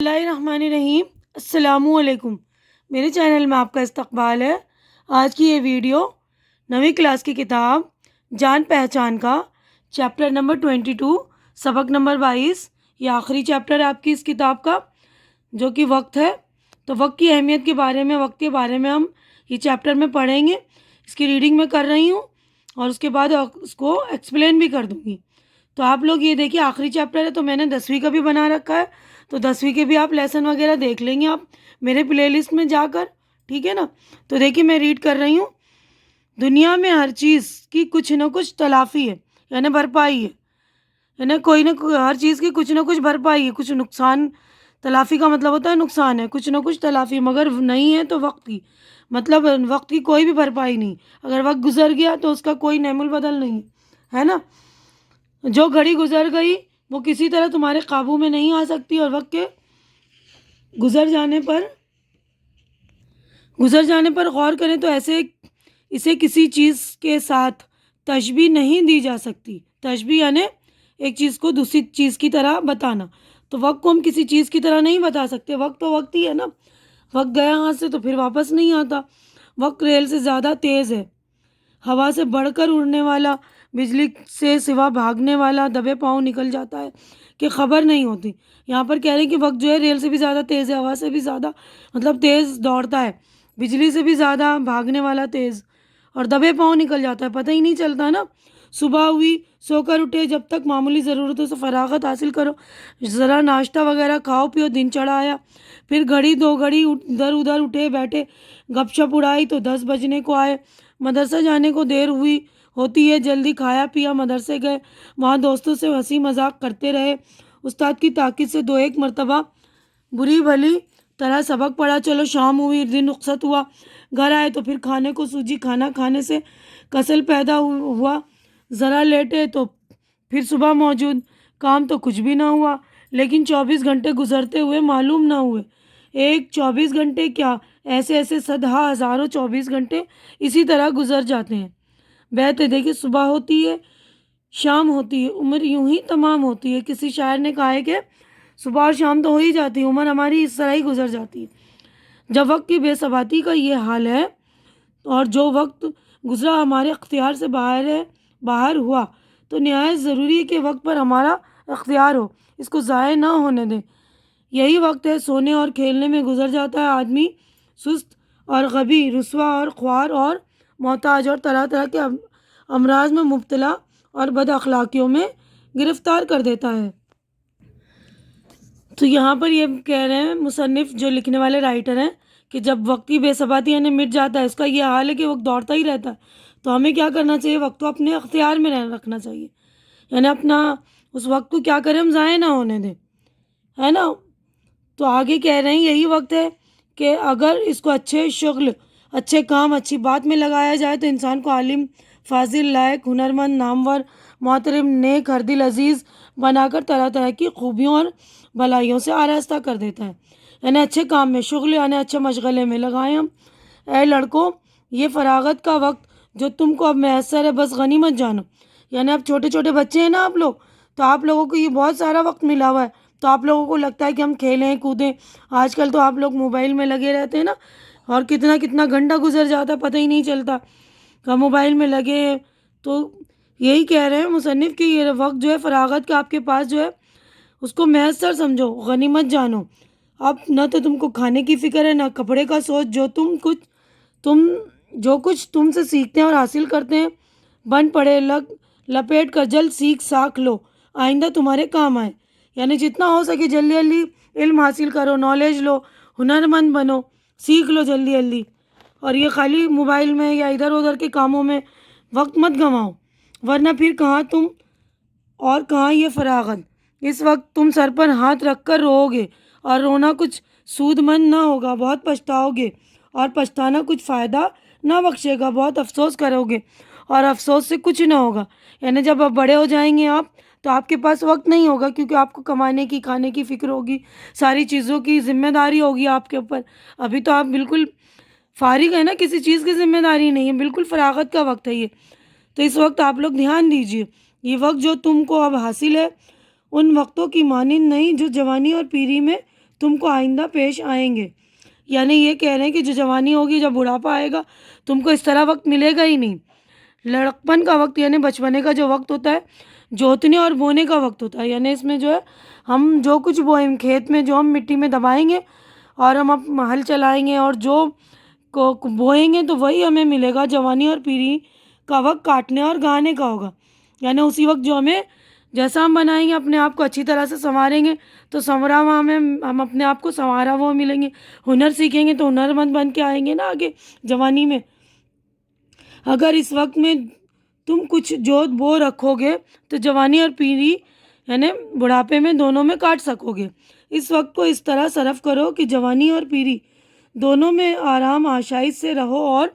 اللہ الرحمن الرحیم۔ السلام علیکم، میرے چینل میں آپ کا استقبال ہے۔ آج کی یہ ویڈیو 9ویں کلاس کی کتاب جان پہچان کا چیپٹر نمبر 22 سبق نمبر 22 یہ آخری چیپٹر ہے آپ کی اس کتاب کا، جو کہ وقت ہے۔ تو وقت کی اہمیت کے بارے میں، وقت کے بارے میں ہم یہ چیپٹر میں پڑھیں گے۔ اس کی ریڈنگ میں کر رہی ہوں اور اس کے بعد اس کو ایکسپلین بھی کر دوں گی۔ تو آپ لوگ یہ دیکھیے، آخری چیپٹر ہے تو میں نے 10ویں کا بھی بنا رکھا ہے، تو 10ویں کے بھی آپ لیسن وغیرہ دیکھ لیں گے آپ میرے پلے لسٹ میں جا کر، ٹھیک ہے نا۔ تو دیکھیے میں ریڈ کر رہی ہوں۔ دنیا میں ہر چیز کی کچھ نہ کچھ تلافی ہے، یعنی بھرپائی ہے، یعنی کوئی نہ ہر چیز کی کچھ نہ کچھ بھرپائی ہے، کچھ نقصان۔ تلافی کا مطلب ہوتا ہے نقصان ہے، کچھ نہ کچھ تلافی، مگر نہیں ہے تو وقت کی، مطلب وقت کی کوئی بھی بھرپائی نہیں۔ اگر وقت گزر گیا تو اس کا کوئی نعم البدل نہیں ہے نا۔ جو گھڑی گزر گئی وہ کسی طرح تمہارے قابو میں نہیں آ سکتی، اور وقت کے گزر جانے پر غور کریں تو اسے کسی چیز کے ساتھ تشبیہ نہیں دی جا سکتی۔ تشبیہ یعنی ایک چیز کو دوسری چیز کی طرح بتانا۔ تو وقت کو ہم کسی چیز کی طرح نہیں بتا سکتے، وقت تو وقت ہی ہے نا۔ وقت گیا ہاتھ سے تو پھر واپس نہیں آتا۔ وقت ریل سے زیادہ تیز ہے، ہوا سے بڑھ کر اڑنے والا، بجلی سے سوا بھاگنے والا، دبے پاؤں نکل جاتا ہے کہ خبر نہیں ہوتی۔ یہاں پر کہہ رہے ہیں کہ وقت جو ہے ریل سے بھی زیادہ تیز ہے، ہوا سے بھی زیادہ مطلب تیز دوڑتا ہے، بجلی سے بھی زیادہ بھاگنے والا تیز، اور دبے پاؤں نکل جاتا ہے، پتہ ہی نہیں چلتا نا۔ صبح ہوئی، سو کر اٹھے، جب تک معمولی ضرورتوں سے فراغت حاصل کرو، ذرا ناشتہ وغیرہ کھاؤ پیو، دن چڑھ آیا۔ پھر گھڑی دو گھڑی ادھر ادھر اٹھے بیٹھے، گپ شپ اڑائی تو 10 بجنے کو آئے۔ مدرسہ جانے کو دیر ہوتی ہے، جلدی کھایا پیا مدرسے گئے، وہاں دوستوں سے ہنسی مذاق کرتے رہے، استاد کی تاکید سے 2-1 مرتبہ بری بھلی طرح سبق پڑھا، چلو شام ہوئی، دن رخصت ہوا، گھر آئے تو پھر کھانے کو سوجی، کھانا کھانے سے کسل پیدا ہوا، ذرا لیٹے تو پھر صبح موجود، کام تو کچھ بھی نہ ہوا، لیکن 24 گھنٹے گزرتے ہوئے معلوم نہ ہوئے۔ ایک 24 گھنٹے کیا، ایسے صدہا ہزاروں 24 گھنٹے اسی طرح گزر جاتے ہیں۔ بہتے دیکھیے، صبح ہوتی ہے، شام ہوتی ہے، عمر یوں ہی تمام ہوتی ہے۔ کسی شاعر نے کہا ہے کہ صبح اور شام تو ہو ہی جاتی ہے، عمر ہماری اس طرح ہی گزر جاتی ہے۔ جب وقت کی بے ثباتی کا یہ حال ہے، اور جو وقت گزرا ہمارے اختیار سے باہر ہوا، تو نہایت ضروری ہے کہ وقت پر ہمارا اختیار ہو، اس کو ضائع نہ ہونے دیں۔ یہی وقت ہے، سونے اور کھیلنے میں گزر جاتا ہے آدمی، سست اور غبی، رسوا اور خوار اور محتاج، اور طرح طرح کے امراض میں مبتلا اور بد اخلاقیوں میں گرفتار کر دیتا ہے۔ تو یہاں پر یہ کہہ رہے ہیں مصنف، جو لکھنے والے رائٹر ہیں، کہ جب وقت کی بے ثباتی یعنی مٹ جاتا ہے، اس کا یہ حال ہے کہ وقت دوڑتا ہی رہتا ہے، تو ہمیں کیا کرنا چاہیے؟ وقت کو اپنے اختیار میں رکھنا چاہیے، یعنی اپنا اس وقت کو کیا کریں، ہم ضائع نہ ہونے دیں، ہے نا۔ تو آگے کہہ رہے ہیں یہی وقت ہے کہ اگر اس کو اچھے شغل، اچھے کام، اچھی بات میں لگایا جائے تو انسان کو عالم، فاضل، لائق، ہنرمند، نامور، محترم، نیک، ہر دل عزیز بنا کر طرح طرح کی خوبیوں اور بھلائیوں سے آراستہ کر دیتا ہے۔ یعنی اچھے کام میں، شغل یعنی اچھے مشغلے میں لگائیں ہم۔ اے لڑکوں، یہ فراغت کا وقت جو تم کو اب میسر ہے، بس غنیمت جانو۔ یعنی اب چھوٹے چھوٹے بچے ہیں نا آپ لوگ، تو آپ لوگوں کو یہ بہت سارا وقت ملا ہوا ہے، تو آپ لوگوں کو لگتا ہے کہ ہم کھیلیں کودیں۔ آج کل تو آپ لوگ موبائل میں لگے رہتے ہیں نا، اور کتنا گھنٹہ گزر جاتا ہے پتہ ہی نہیں چلتا، کہ موبائل میں لگے ہیں۔ تو یہی کہہ رہے ہیں مصنف کہ یہ وقت جو ہے فراغت کا آپ کے پاس جو ہے، اس کو میسر سمجھو، غنیمت جانو۔ اب نہ تو تم کو کھانے کی فکر ہے، نہ کپڑے کا سوچ، جو کچھ تم سے سیکھتے ہیں اور حاصل کرتے ہیں، بن پڑے، لپیٹ کر جلد سیکھ ساکھ لو، آئندہ تمہارے کام آئے۔ یعنی جتنا ہو سکے جلدی جلدی علم حاصل کرو، نالج لو، ہنرمند بنو، سیکھ لو جلدی جلدی، اور یہ خالی موبائل میں یا ادھر ادھر کے کاموں میں وقت مت گنواؤ، ورنہ پھر کہاں یہ فراغت۔ اس وقت تم سر پر ہاتھ رکھ کر رو گے، اور رونا کچھ سود مند نہ ہوگا، بہت پچھتاؤ گے، اور پچھتانا کچھ فائدہ نہ بخشے گا، بہت افسوس کرو گے، اور افسوس سے کچھ نہ ہوگا۔ یعنی جب آپ بڑے ہو جائیں گے تو آپ کے پاس وقت نہیں ہوگا، کیونکہ آپ کو کمانے کی، کھانے کی فکر ہوگی، ساری چیزوں کی ذمہ داری ہوگی آپ کے اوپر۔ ابھی تو آپ بالکل فارغ ہیں نا، کسی چیز کی ذمہ داری نہیں ہے، بالکل فراغت کا وقت ہے یہ۔ تو اس وقت آپ لوگ دھیان دیجئے، یہ وقت جو تم کو اب حاصل ہے، ان وقتوں کی مانند نہیں جو جوانی اور پیری میں تم کو آئندہ پیش آئیں گے. یعنی یہ کہہ رہے ہیں کہ جو جوانی ہوگی، جب بڑھاپا آئے گا، تم کو اس طرح وقت ملے گا ہی نہیں. لڑکپن کا وقت یعنی بچپنے کا جو وقت ہوتا ہے، جوتنے اور بونے کا وقت ہوتا ہے. یعنی اس میں جو ہے ہم جو کچھ بوئیں کھیت میں، جو ہم مٹی میں دبائیں گے اور ہم اب ہل چلائیں گے اور جو کو بوئیں گے تو وہی ہمیں ملے گا. جوانی اور پیری کا وقت کاٹنے اور گانے کا ہوگا. یعنی اسی وقت جو ہمیں جیسا ہم بنائیں گے، اپنے آپ کو اچھی طرح سے سنواریں گے تو سنورا ہوا ہم اپنے آپ کو سنوارا ہوا ملیں گے. ہنر سیکھیں گے تو ہنرمند بن کے آئیں گے نا آگے جوانی میں. اگر اس وقت میں تم کچھ جوت بو رکھو گے تو جوانی اور پیری یعنی بڑھاپے میں دونوں میں کاٹ سکو گے. اس وقت کو اس طرح صرف کرو کہ جوانی اور پیری دونوں میں آرام آشائش سے رہو، اور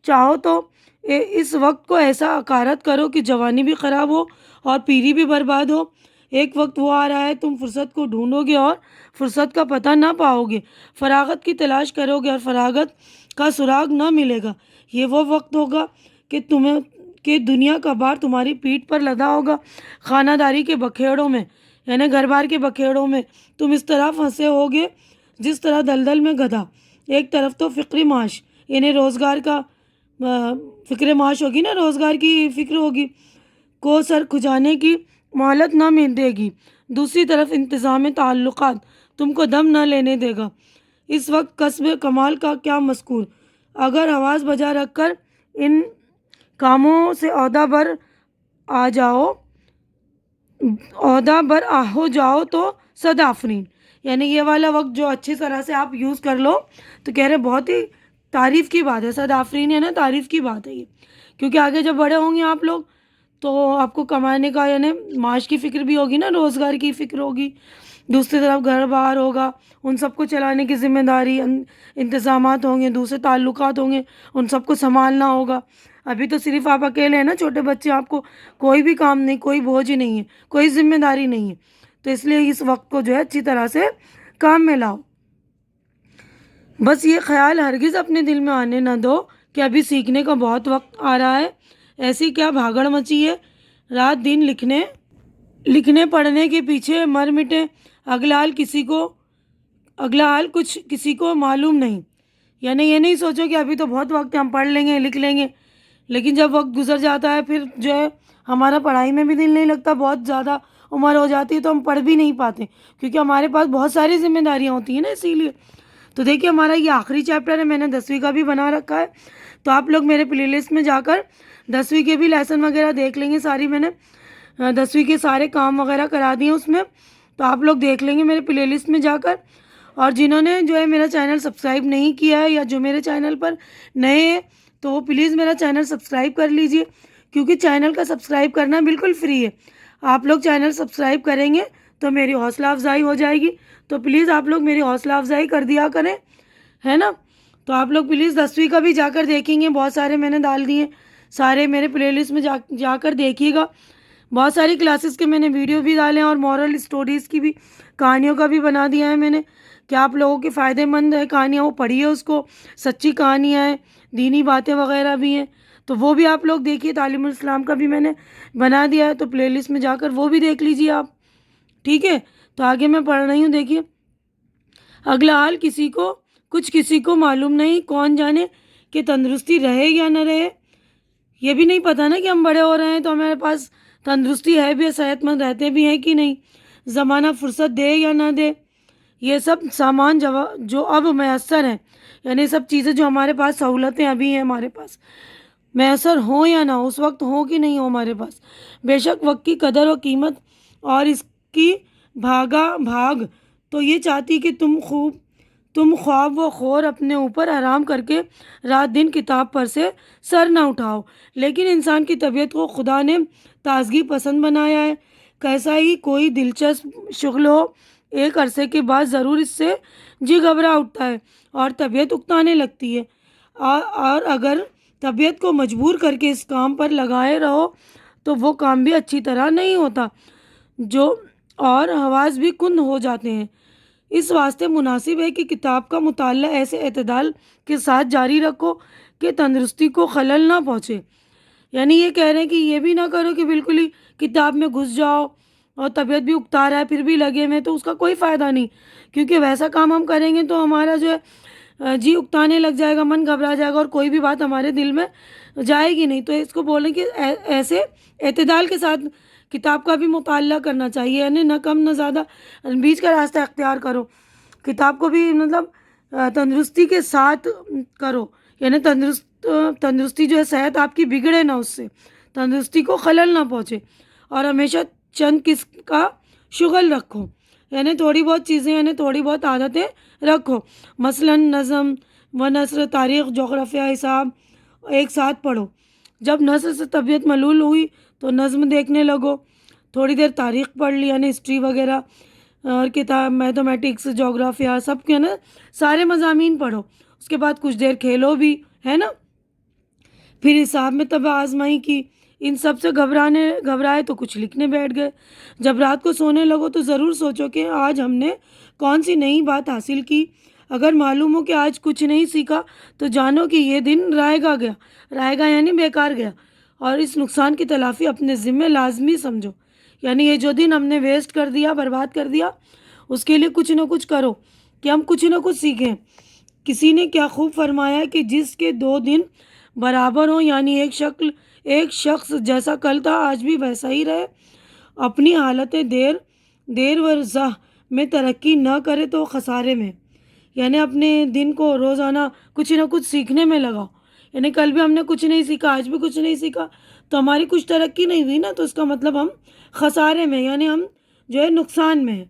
چاہو تو اس وقت کو ایسا عکارت کرو کہ جوانی بھی خراب ہو اور پیری بھی برباد ہو. ایک وقت وہ آ رہا ہے تم فرصت کو ڈھونڈو گے اور فرصت کا پتہ نہ پاؤ گے، فراغت کی تلاش کرو گے اور فراغت کا سراغ نہ ملے گا. یہ وہ وقت ہوگا کہ دنیا کا بار تمہاری پیٹھ پر لدا ہوگا. خانہ داری کے بکھیڑوں میں یعنی گھر بار کے بکھیڑوں میں تم اس طرح پھنسے ہوگے جس طرح دلدل میں گدھا. ایک طرف تو فکری معاش یعنی روزگار کا فکر معاش ہوگی نا، روزگار کی فکر ہوگی، کو سر کھجانے کی مہلت نہ دے گی. دوسری طرف انتظام تعلقات تم کو دم نہ لینے دے گا. اس وقت کسب کمال کا کیا مذکور، اگر آواز بجا رکھ کر ان کاموں سے عہدہ بر ہو جاؤ تو صد آفرین. یعنی یہ والا وقت جو اچھی طرح سے آپ یوز کر لو تو کہہ رہے بہت ہی تعریف کی بات ہے. صد آفرین ہے نا، تعریف کی بات ہے یہ، کیونکہ آگے جب بڑے ہوں گے آپ لوگ تو آپ کو کمانے کا یعنی معاش کی فکر بھی ہوگی نا، روزگار کی فکر ہوگی، دوسری طرف گھر بار ہوگا، ان سب کو چلانے کی ذمہ داری، انتظامات ہوں گے، دوسرے تعلقات ہوں گے، ان سب کو سنبھالنا ہوگا. ابھی تو صرف آپ اکیلے ہیں نا، چھوٹے بچے، آپ کو کوئی بھی کام نہیں، کوئی بوجھ نہیں ہے، کوئی ذمہ داری نہیں ہے. تو اس لیے اس وقت کو جو ہے اچھی طرح سے کام میں لاؤ. بس یہ خیال ہرگز اپنے دل میں آنے نہ دو کہ ابھی سیکھنے کا بہت وقت آ رہا ہے. ایسی کیا بھاگڑ مچی ہے، رات دن لکھنے پڑھنے کے پیچھے مر مٹے. اگلا حال کچھ کسی کو معلوم نہیں. یعنی یہ نہیں سوچو کہ ابھی تو بہت وقت ہے، ہم پڑھ لیں گے، لکھ لیں گے، لیکن جب وقت گزر جاتا ہے پھر جو ہے ہمارا پڑھائی میں بھی دل نہیں لگتا. بہت زیادہ عمر ہو جاتی ہے تو ہم پڑھ بھی نہیں پاتے کیونکہ ہمارے پاس بہت ساری ذمہ داریاں ہوتی ہیں نا. اسی لیے تو دیکھیے ہمارا یہ آخری چیپٹر ہے، میں نے 10ویں کا بھی بنا رکھا ہے، تو آپ لوگ میرے پلے لسٹ میں جا کر 10ویں کے بھی لیسن وغیرہ دیکھ لیں گے. ساری میں نے 10ویں کے سارے کام وغیرہ کرا دیے اس میں، تو آپ لوگ دیکھ لیں گے میرے پلے لسٹ میں جا کر. اور جنہوں نے جو ہے میرا چینل سبسکرائب نہیں کیا ہے یا جو میرے چینل پر نئے ہیں تو وہ پلیز میرا چینل سبسکرائب کر لیجئے، کیونکہ چینل کا سبسکرائب کرنا بالکل فری ہے. آپ لوگ چینل سبسکرائب کریں گے تو میری حوصلہ افزائی ہو جائے گی. تو پلیز آپ لوگ میری حوصلہ افزائی کر دیا کریں، ہے نا. تو آپ لوگ پلیز 10ویں کا بھی جا کر دیکھیں گے، بہت سارے میں نے ڈال دیے، سارے میرے پلے لسٹ میں جا کر دیکھیے گا. بہت ساری کلاسز کے میں نے ویڈیو بھی ڈالے ہیں اور مورل اسٹوریز کی بھی، کہانیوں کا بھی بنا دیا ہے میں نے، کہ آپ لوگوں کے فائدے مند ہے کہانیاں، وہ پڑھیے اس کو، سچی کہانیاں ہیں، دینی باتیں وغیرہ بھی ہیں، تو وہ بھی آپ لوگ دیکھیے. تعلیم الاسلام کا بھی میں نے بنا دیا ہے، تو پلے لسٹ میں جا کر وہ بھی دیکھ لیجیے آپ. ٹھیک ہے، تو آگے میں پڑھ رہی ہوں. دیکھیے، اگلا حال کسی کو معلوم نہیں، کون جانے کہ تندرستی رہے یا نہ رہے. یہ بھی نہیں پتہ نا کہ ہم بڑے ہو رہے ہیں تو ہمارے پاس تندرستی ہے بھی، صحت مند رہتے بھی ہیں کہ نہیں، زمانہ فرصت دے یا نہ دے. یہ سب سامان جو اب میسر ہیں، یعنی سب چیزیں جو ہمارے پاس، سہولتیں ابھی ہیں ہمارے پاس، میسر ہوں یا نہ، اس وقت ہوں کہ نہیں ہو ہمارے پاس. بے شک وقت کی قدر و قیمت اور اس کی بھاگ تو یہ چاہتی کہ تم خواب و خور اپنے اوپر آرام کر کے رات دن کتاب پر سے سر نہ اٹھاؤ. لیکن انسان کی طبیعت کو خدا نے تازگی پسند بنایا ہے. کیسا ہی کوئی دلچسپ شغل ہو، ایک عرصے کے بعد ضرور اس سے جی گھبرا اٹھتا ہے اور طبیعت اکتانے لگتی ہے. اور اگر طبیعت کو مجبور کر کے اس کام پر لگائے رہو تو وہ کام بھی اچھی طرح نہیں ہوتا، اور حواس بھی کند ہو جاتے ہیں. اس واسطے مناسب ہے کہ کتاب کا مطالعہ ایسے اعتدال کے ساتھ جاری رکھو کہ تندرستی کو خلل نہ پہنچے. یعنی یہ کہہ رہے ہیں کہ یہ بھی نہ کرو کہ بالکل ہی کتاب میں گھس جاؤ اور طبیعت بھی اکتا رہا ہے پھر بھی لگے ہوئے تو اس کا کوئی فائدہ نہیں، کیونکہ ویسا کام ہم کریں گے تو ہمارا جو ہے جی اکتانے لگ جائے گا، من گھبرا جائے گا اور کوئی بھی بات ہمارے دل میں جائے گی نہیں۔ تو اس کو بولیں کہ ایسے اعتدال کے ساتھ کتاب کا بھی مطالعہ کرنا چاہیے، یعنی نہ کم نہ زیادہ، بیچ کا راستہ اختیار کرو۔ کتاب کو بھی مطلب تندرستی کے ساتھ کرو، یعنی تندرستی جو ہے صحت آپ کی بگڑے نہ، اس سے تندرستی کو خلل نہ پہنچے، اور ہمیشہ چند قسم کا شغل رکھو، یعنی تھوڑی بہت چیزیں، یعنی تھوڑی بہت عادتیں رکھو، مثلا نظم و نثر، تاریخ، جغرافیہ، حساب ایک ساتھ پڑھو۔ جب نثر سے طبیعت ملول ہوئی تو نظم دیکھنے لگو، تھوڑی دیر تاریخ پڑھ لی، یعنی ہسٹری وغیرہ، اور کتاب میتھمیٹکس، جغرافیہ، سب کے نا سارے مضامین پڑھو۔ اس کے بعد کچھ دیر کھیلو بھی، ہے نا، پھر حساب میں طبع آزمائی کی۔ ان سب سے گھبرائے تو کچھ لکھنے بیٹھ گئے۔ جب رات کو سونے لگو تو ضرور سوچو کہ آج ہم نے کون سی نئی بات حاصل کی۔ اگر معلوم ہو کہ آج کچھ نہیں سیکھا تو جانو کہ یہ دن رائے گا یعنی بیکار گیا، اور اس نقصان کی تلافی اپنے ذمہ لازمی سمجھو۔ یعنی یہ جو دن ہم نے ویسٹ کر دیا، برباد کر دیا، اس کے لیے کچھ نہ کچھ کرو کہ ہم کچھ نہ کچھ سیکھیں۔ کسی نے کیا خوب فرمایا کہ جس کے 2 دن برابر ہوں، یعنی ایک شخص جیسا کل تھا آج بھی ویسا ہی رہے، اپنی حالت دیر و زہ میں ترقی نہ کرے تو خسارے میں، یعنی اپنے دن کو روزانہ کچھ نہ کچھ سیکھنے میں لگاؤ۔ یعنی کل بھی ہم نے کچھ نہیں سیکھا، آج بھی کچھ نہیں سیکھا تو ہماری کچھ ترقی نہیں ہوئی نا، تو اس کا مطلب ہم خسارے میں، یعنی ہم جو ہے نقصان میں ہیں۔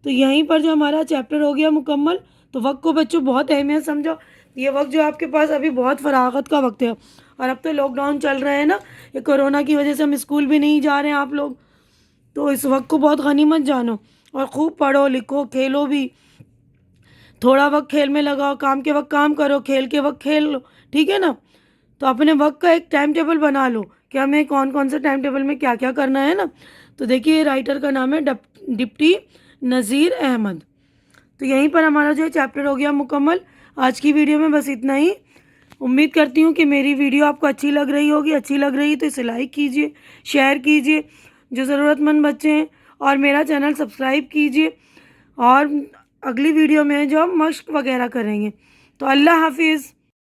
تو یہیں پر جو ہمارا چیپٹر ہو گیا مکمل۔ تو وقت کو بچوں بہت اہمیت سمجھو، یہ وقت جو آپ کے پاس ابھی بہت فراغت کا وقت ہے، اور اب تو لاک ڈاؤن چل رہے ہیں نا، یہ کورونا کی وجہ سے ہم اسکول بھی نہیں جا رہے ہیں آپ لوگ، تو اس وقت کو بہت غنیمت جانو، اور خوب پڑھو لکھو کھیلو بھی، تھوڑا وقت کھیل میں لگاؤ، کام کے وقت کام کرو، کھیل کے وقت کھیل لو، ٹھیک ہے نا۔ تو اپنے وقت کا ایک ٹائم ٹیبل بنا لو کہ ہمیں کون کون سے ٹائم ٹیبل میں کیا کیا کرنا ہے نا۔ تو دیکھیے رائٹر کا نام ہے ڈپٹی نذیر احمد۔ تو یہیں پر ہمارا جو ہے چیپٹر ہو گیا مکمل۔ آج کی ویڈیو میں بس اتنا ہی۔ امید کرتی ہوں کہ میری ویڈیو آپ کو اچھی لگ رہی ہوگی، اچھی لگ رہی تو اسے لائک کیجیے، شیئر کیجیے جو ضرورت مند بچے ہیں، اور میرا چینل سبسکرائب کیجیے، اور اگلی ویڈیو میں جو ہم مشق وغیرہ کریں گے۔ تو اللہ حافظ۔